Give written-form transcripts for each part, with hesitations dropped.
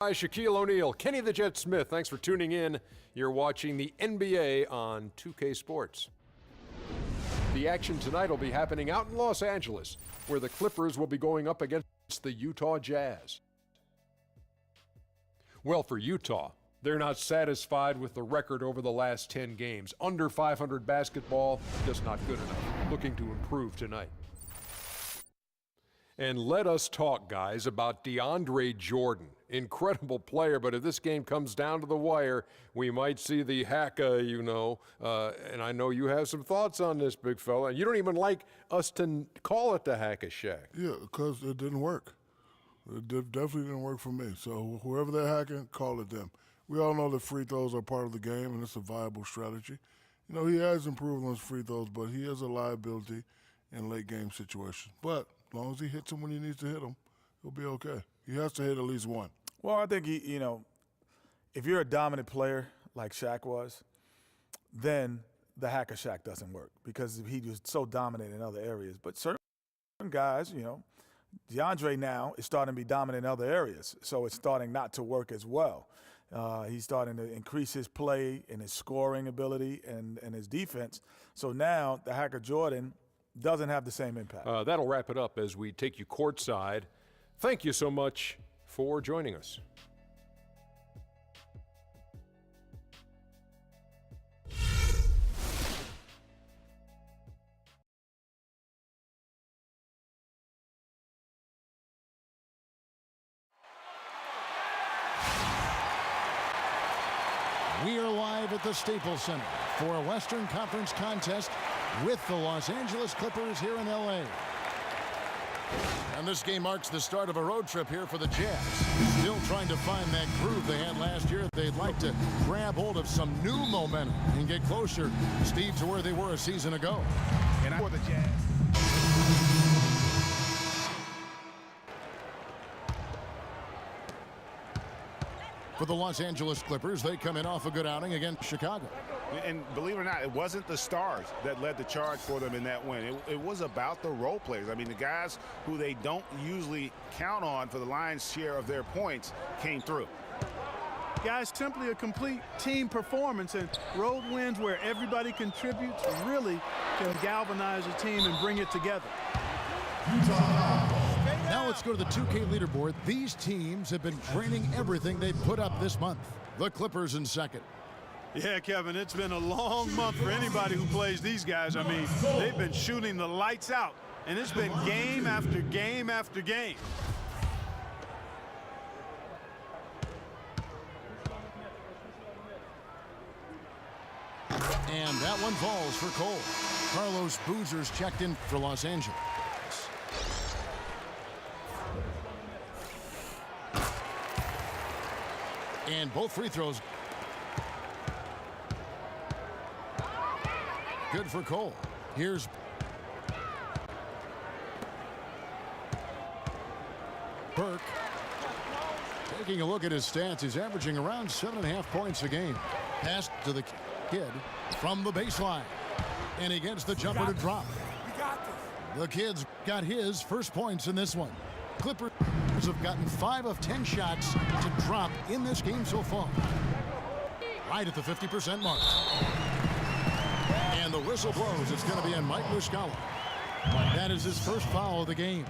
Hi, Shaquille O'Neal, Kenny the Jet Smith. Thanks for tuning in. You're watching the NBA on 2K Sports. The action tonight will be happening out in Los Angeles, where the Clippers will be going up against the Utah Jazz. Well, for Utah, they're not satisfied with the record over the last 10 games. Under 500 basketball, just not good enough. Looking to improve tonight. And let us talk, guys, about DeAndre Jordan. Incredible player, but if this game comes down to the wire, we might see the haka, you know. And I know you have some thoughts on this, big fella. You don't even like us to call it the haka shack. Yeah, because it didn't work. It definitely didn't work for me. So whoever they're hacking, call it them. We all know that free throws are part of the game, and it's a viable strategy. You know, he has improved on his free throws, but he is a liability in late-game situations. But as long as he hits them when he needs to hit them, he'll be okay. He has to hit at least one. Well, I think, if you're a dominant player like Shaq was, then the hacker Shaq doesn't work because he was so dominant in other areas. But certain guys, DeAndre now is starting to be dominant in other areas, so it's starting not to work as well. He's starting to increase his play and his scoring ability and his defense. So now the hacker Jordan doesn't have the same impact. That'll wrap it up as we take you courtside. Thank you so much for joining us. We are live at the Staples Center for a Western Conference contest with the Los Angeles Clippers here in L.A. And this game marks the start of a road trip here for the Jazz. Still trying to find that groove they had last year. They'd like to grab hold of some new momentum and get closer, Steve, to where they were a season ago. And for the Jazz. For the Los Angeles Clippers, they come in off a good outing against Chicago. And believe it or not, it wasn't the stars that led the charge for them in that win. It was about the role players. I mean, the guys who they don't usually count on for the lion's share of their points came through. Guys, simply a complete team performance, and road wins where everybody contributes really can galvanize a team and bring it together. Now let's go to the 2K leaderboard. These teams have been draining everything they've put up this month. The Clippers in second. Yeah, Kevin, it's been a long month for anybody who plays these guys. I mean, they've been shooting the lights out, and it's been game after game after game. And that one falls for Cole. Carlos Boozer's checked in for Los Angeles. And both free throws. Good for Cole. Here's Burke. Taking a look at his stats, he's averaging around 7.5 points a game. Pass to the kid from the baseline. And he gets the jumper to drop. The kid's got his first points in this one. Clippers have gotten 5 of 10 shots to drop in this game so far. Right at the 50% mark. And the whistle blows. It's going to be on Mike Muscala. That is his first foul of the game.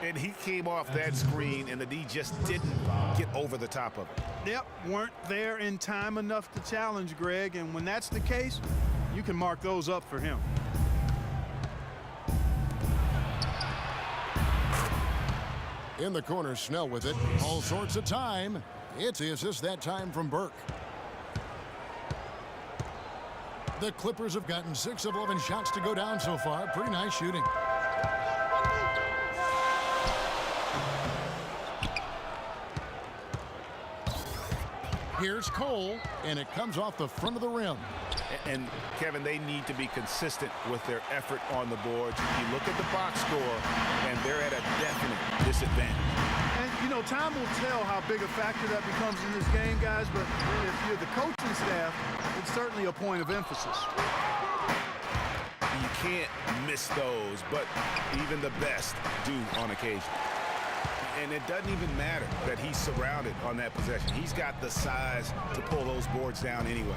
And he came off that screen, and the D just didn't get over the top of it. Yep, weren't there in time enough to challenge Greg, and when that's the case, you can mark those up for him. In the corner, Snell with it. All sorts of time. It's the assist that time from Burke. The Clippers have gotten 6 of 11 shots to go down so far. Pretty nice shooting. Here's Cole, and it comes off the front of the rim. And, Kevin, they need to be consistent with their effort on the boards. You look at the box score, and they're at a definite disadvantage. And, time will tell how big a factor that becomes in this game, guys, but if you're the coaching staff, it's certainly a point of emphasis. You can't miss those, but even the best do on occasion. And it doesn't even matter that he's surrounded on that possession. He's got the size to pull those boards down anyway.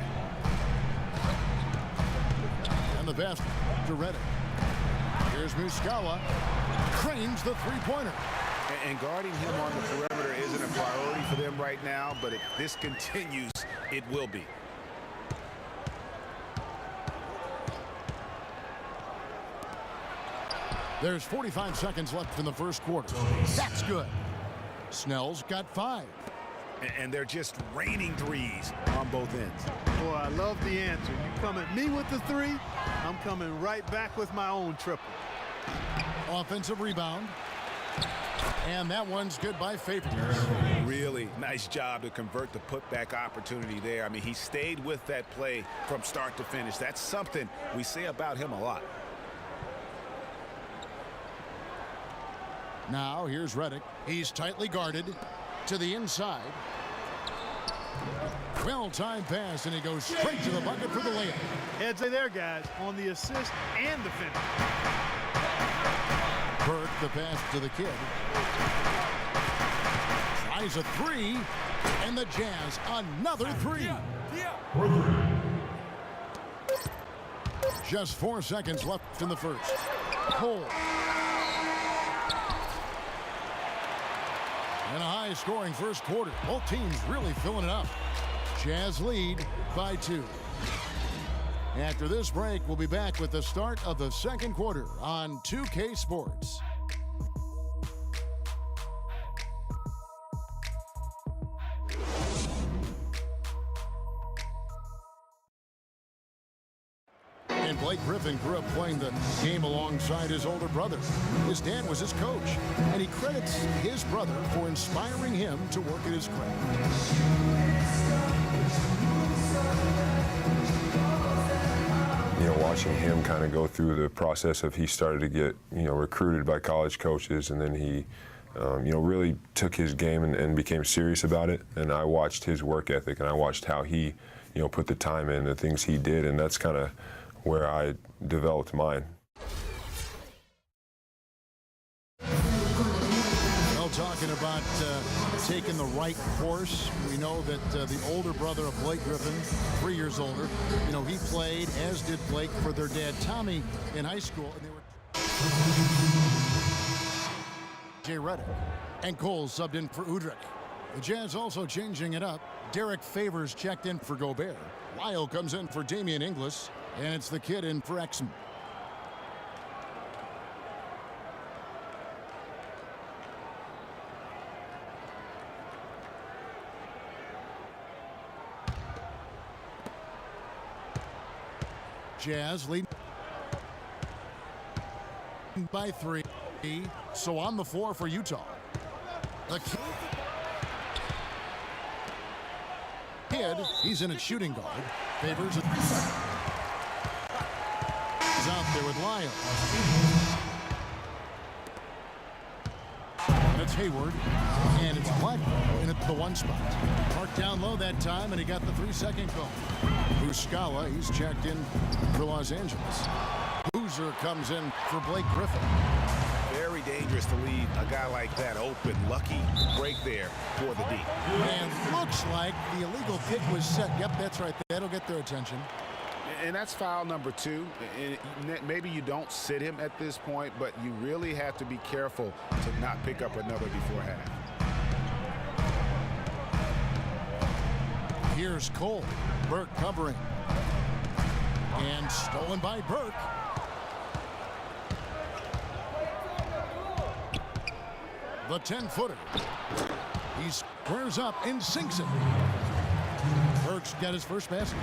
And the pass to Reddick. Here's Muscala. Cranes the three-pointer. And guarding him on the perimeter isn't a priority for them right now, but if this continues, it will be. There's 45 seconds left in the first quarter. That's good. Snell's got 5. And they're just raining threes on both ends. Boy, I love the answer. You come at me with the 3, I'm coming right back with my own triple. Offensive rebound. And that one's good by Favors. Really nice job to convert the putback opportunity there. I mean, he stayed with that play from start to finish. That's something we say about him a lot. Now here's Reddick. He's tightly guarded to the inside. Well-timed pass, and he goes straight to the bucket for the layup. Heads are there, guys, on the assist and the finish. Burke, the pass to the kid. Tries a 3, and the Jazz another 3. Just 4 seconds left in the first. Cole. And a high-scoring first quarter. Both teams really filling it up. Jazz lead by 2. After this break, we'll be back with the start of the second quarter on 2K Sports. And Blake Griffin grew up playing the game alongside his older brother. His dad was his coach, and he credits his brother for inspiring him to work at his craft. Watching him kind of go through the process of he started to get, recruited by college coaches, and then he, really took his game and became serious about it. And I watched his work ethic, and I watched how he, put the time in, the things he did, and that's kind of where I developed mine. Well, talking about taking the right course, we know that the older brother of Blake Griffin, 3 years older, he played, as did Blake, for their dad Tommy in high school, and they were Jay Reddick, and Cole subbed in for Udrich. The Jazz also changing it up. Derek Favors checked in for Gobert. Lyle comes in for Damian Inglis, and it's the kid in for Exum. Jazz lead by 3. So on the floor for Utah. The kid, he's in at shooting guard. Favors is out there with Lyle. That's Hayward, and it's Blackburn in at the 1 spot. Marked down low that time, and he got the 3-second call. Muscala, he's checked in for Los Angeles. Boozer comes in for Blake Griffin. Very dangerous to leave a guy like that open. Lucky break there for the D. And looks like the illegal kick was set. Yep, that's right. That'll get their attention. And that's foul number 2. And maybe you don't sit him at this point, but you really have to be careful to not pick up another before half. Here's Cole. Burke covering. And stolen by Burke. The 10-footer. He squares up and sinks it. Burke's got his first basket.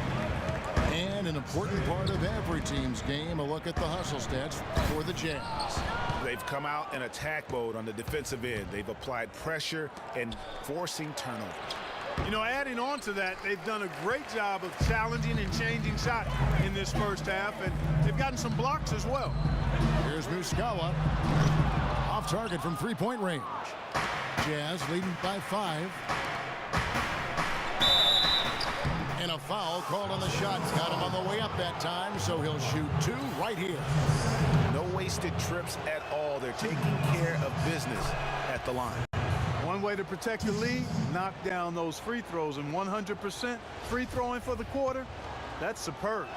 And an important part of every team's game, a look at the hustle stats for the Jazz. They've come out in attack mode on the defensive end. They've applied pressure and forcing turnovers. Adding on to that, they've done a great job of challenging and changing shots in this first half, and they've gotten some blocks as well. Here's Muscala. Off target from 3-point range. Jazz leading by 5. And a foul called on the shot. Got him on the way up that time, so he'll shoot 2 right here. No wasted trips at all. They're taking care of business at the line. One way to protect the lead, knock down those free throws, and 100% free throwing for the quarter, that's superb.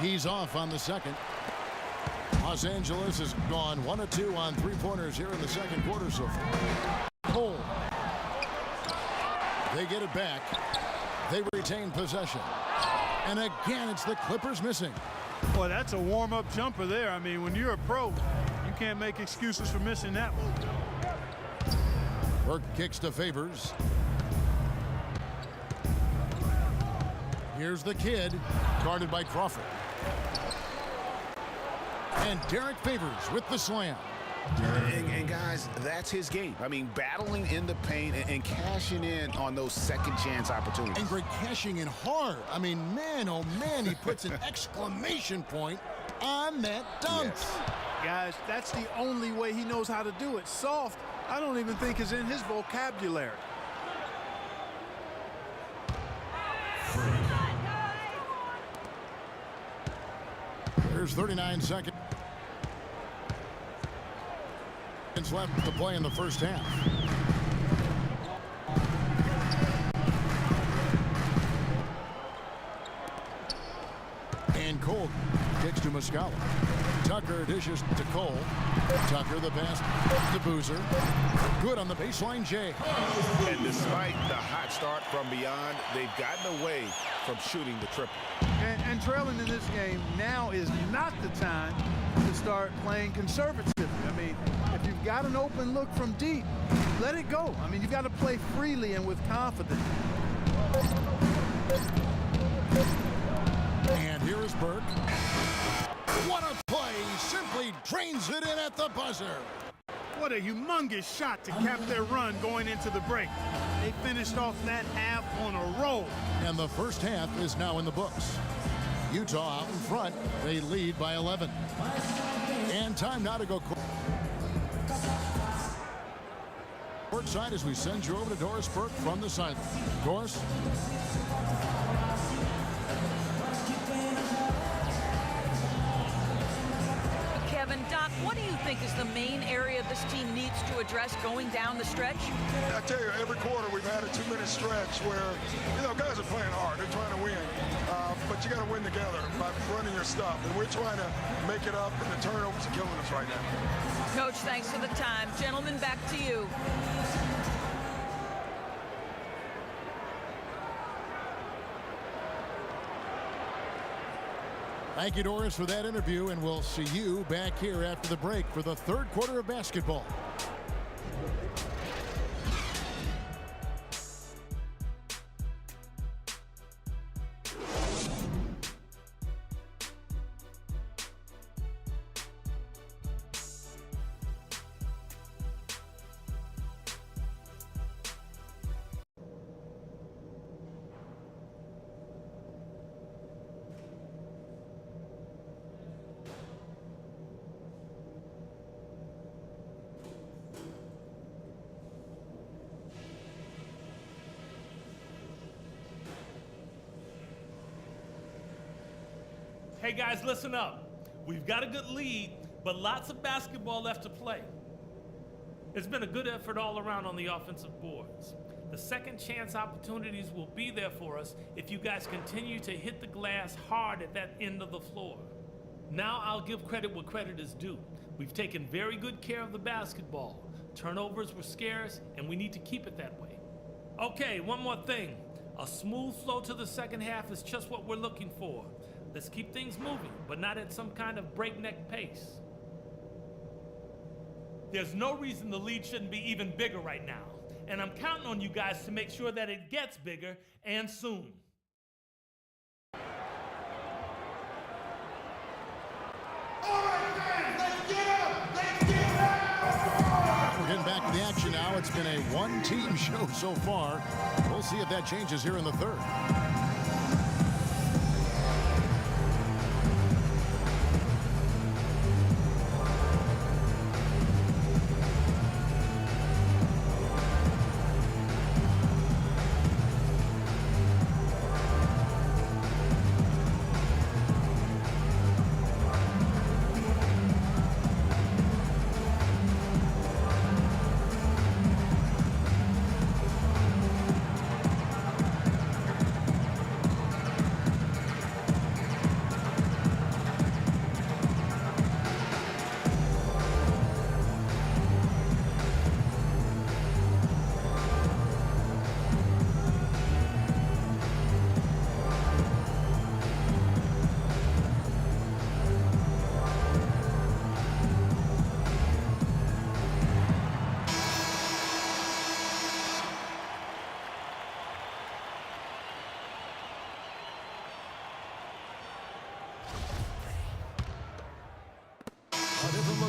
He's off on the second. Los Angeles has gone 1 of 2 on three-pointers here in the second quarter so far. Cole. They get it back. They retain possession. And again, it's the Clippers missing. Boy, that's a warm-up jumper there. I mean, when you're a pro, you can't make excuses for missing that one. Burke kicks to Favors. Here's the kid, guarded by Crawford. And Derek Favors with the slam. And guys, that's his game. I mean, battling in the paint and cashing in on those second chance opportunities. And Greg cashing in hard. I mean, man, oh man, he puts an exclamation point on that dunk. Yes. Guys, that's the only way he knows how to do it. Soft, I don't even think is in his vocabulary. There's 39 seconds left to play in the first half. And Cole kicks to Muscala. Tucker dishes to Cole. Tucker the pass to Boozer. Good on the baseline, Jay. And despite the hot start from beyond, they've gotten away from shooting the triple. And trailing in this game, now is not the time to start playing conservatively. I mean, if you've got an open look from deep, let it go. I mean, you've got to play freely and with confidence. And here is Burke. What a play! Simply drains it in at the buzzer. What a humongous shot to cap their run going into the break. They finished off that half on a roll. And the first half is now in the books. Utah out in front. They lead by 11. And time now to go courtside as we send you over to Doris Burke from the sideline. Doris? Kevin, Doc, what do you think is the main area this team needs to address going down the stretch? I tell you, every quarter we've had a 2-minute stretch where, guys are playing hard. They're trying to win. But you got to win together by running your stuff. And we're trying to make it up, and the turnovers are killing us right now. Coach, thanks for the time. Gentlemen, back to you. Thank you, Doris, for that interview, and we'll see you back here after the break for the third quarter of basketball. Hey guys, listen up. We've got a good lead, but lots of basketball left to play. It's been a good effort all around on the offensive boards. The second chance opportunities will be there for us if you guys continue to hit the glass hard at that end of the floor. Now I'll give credit where credit is due. We've taken very good care of the basketball. Turnovers were scarce, and we need to keep it that way. Okay, one more thing. A smooth flow to the second half is just what we're looking for. Let's keep things moving, but not at some kind of breakneck pace. There's no reason the lead shouldn't be even bigger right now, and I'm counting on you guys to make sure that it gets bigger, and soon. We're getting back to the action now. It's been a one-team show so far. We'll see if that changes here in the third.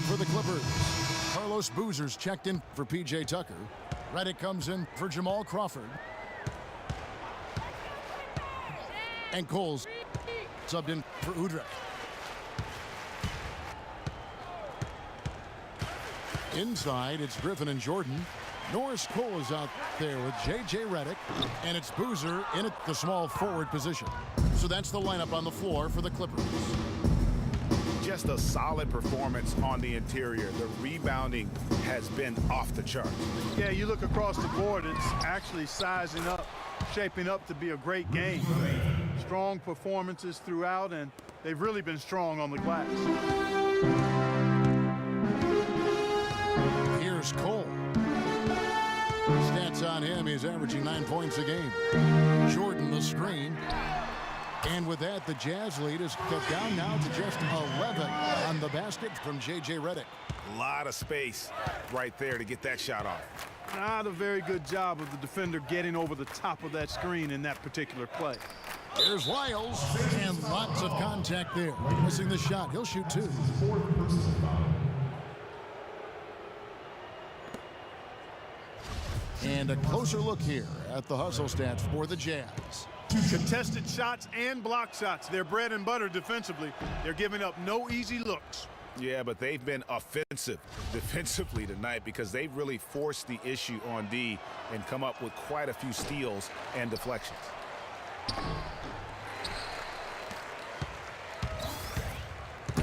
for the Clippers. Carlos Boozer's checked in for P.J. Tucker. Redick comes in for Jamal Crawford. And Cole's subbed in for Udrih. Inside, it's Griffin and Jordan. Norris Cole is out there with J.J. Redick, and it's Boozer in at the small forward position. So that's the lineup on the floor for the Clippers. Just a solid performance on the interior. The rebounding has been off the charts. Yeah, you look across the board, it's actually sizing up, shaping up to be a great game. Strong performances throughout, and they've really been strong on the glass. Here's Cole. Stats on him, he's averaging 9 points a game. Jordan the screen. And with that, the Jazz lead is cut down now to just 11 on the basket from J.J. Redick. A lot of space right there to get that shot off. Not a very good job of the defender getting over the top of that screen in that particular play. Here's Lyles, and lots of contact there. Missing the shot, he'll shoot 2. And a closer look here at the hustle stats for the Jazz. Contested shots and block shots. They're bread and butter defensively. They're giving up no easy looks. Yeah, but they've been offensive defensively tonight because they've really forced the issue on D and come up with quite a few steals and deflections.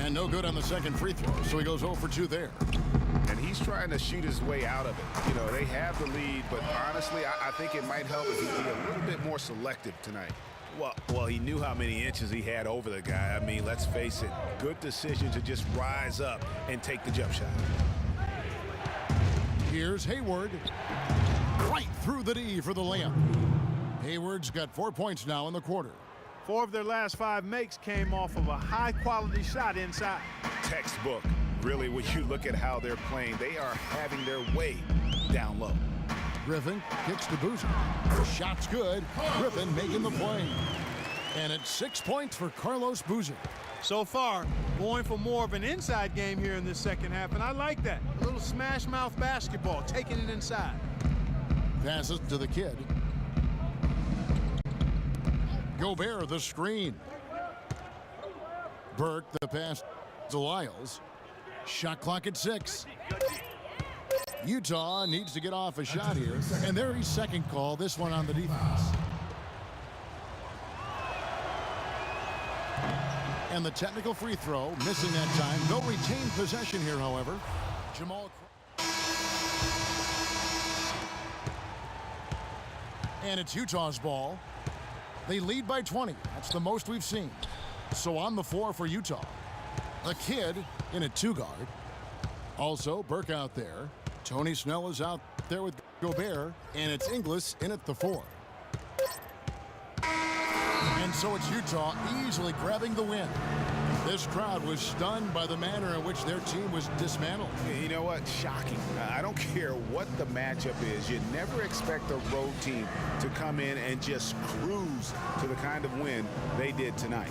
And no good on the second free throw, so he goes 0 for 2 there. And he's trying to shoot his way out of it. You know, they have the lead, but honestly, I think it might help if he'd be a little bit more selective tonight. Well, he knew how many inches he had over the guy. I mean, let's face it, good decision to just rise up and take the jump shot. Here's Hayward. Right through the D for the layup. Hayward's got 4 points now in the quarter. 4 of their last 5 makes came off of a high-quality shot inside. Textbook. Really, when you look at how they're playing, they are having their way down low. Griffin kicks to Boozer. Shot's good. Griffin making the play. And it's 6 points for Carlos Boozer. So far, going for more of an inside game here in this second half, and I like that. A little smash mouth basketball, taking it inside. Passes to the kid. Gobert the screen. Burke the pass to Lyles. Shot clock at 6. Utah needs to get off a shot here, and there he's second call, this one on the defense. And the technical free throw, missing that time. No retained possession here, however. Jamal. And it's Utah's ball. They lead by 20. That's the most we've seen. So on the floor for Utah. A kid in a 2-guard. Also, Burke out there. Tony Snell is out there with Gobert, and it's Inglis in at the 4. And so it's Utah easily grabbing the win. This crowd was stunned by the manner in which their team was dismantled. You know what? Shocking. I don't care what the matchup is. You never expect a road team to come in and just cruise to the kind of win they did tonight.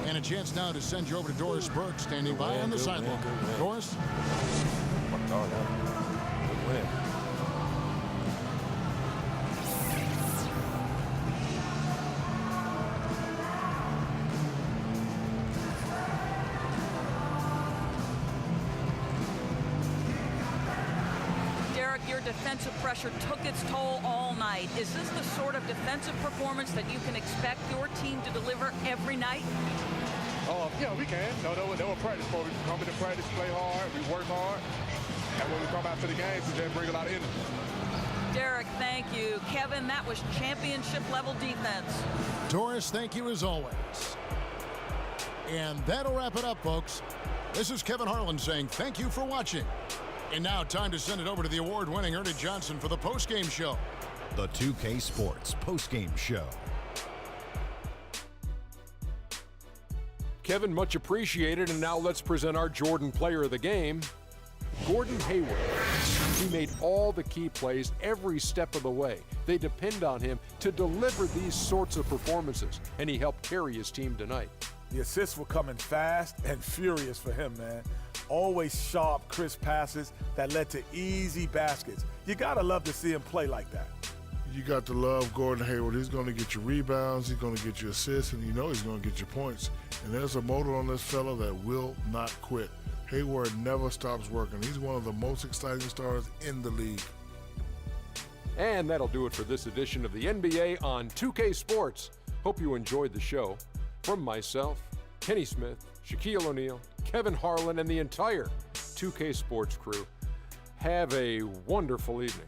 And a chance now to send you over to Doris Burke, standing by on the sideline. Doris? Good win. Derek, your defensive pressure took its toll all night. Is this the sort of defensive performance that you can expect your team to deliver every night? Yeah, we can. No, they were practice for. We come into practice, play hard, we work hard, and when we come out to the games, we then bring a lot of energy. Derek, thank you. Kevin, that was championship-level defense. Doris, thank you as always. And that'll wrap it up, folks. This is Kevin Harlan saying thank you for watching. And now time to send it over to the award-winning Ernie Johnson for the postgame show. The 2K Sports postgame show. Kevin, much appreciated, and now let's present our Jordan Player of the Game, Gordon Hayward. He made all the key plays every step of the way. They depend on him to deliver these sorts of performances, and he helped carry his team tonight. The assists were coming fast and furious for him, man. Always sharp, crisp passes that led to easy baskets. You gotta love to see him play like that. You got to love Gordon Hayward. He's going to get you rebounds, he's going to get you assists, and you know he's going to get you points. And there's a motor on this fella that will not quit. Hayward never stops working. He's one of the most exciting stars in the league. And that'll do it for this edition of the NBA on 2K Sports. Hope you enjoyed the show. From myself, Kenny Smith, Shaquille O'Neal, Kevin Harlan, and the entire 2K Sports crew, have a wonderful evening.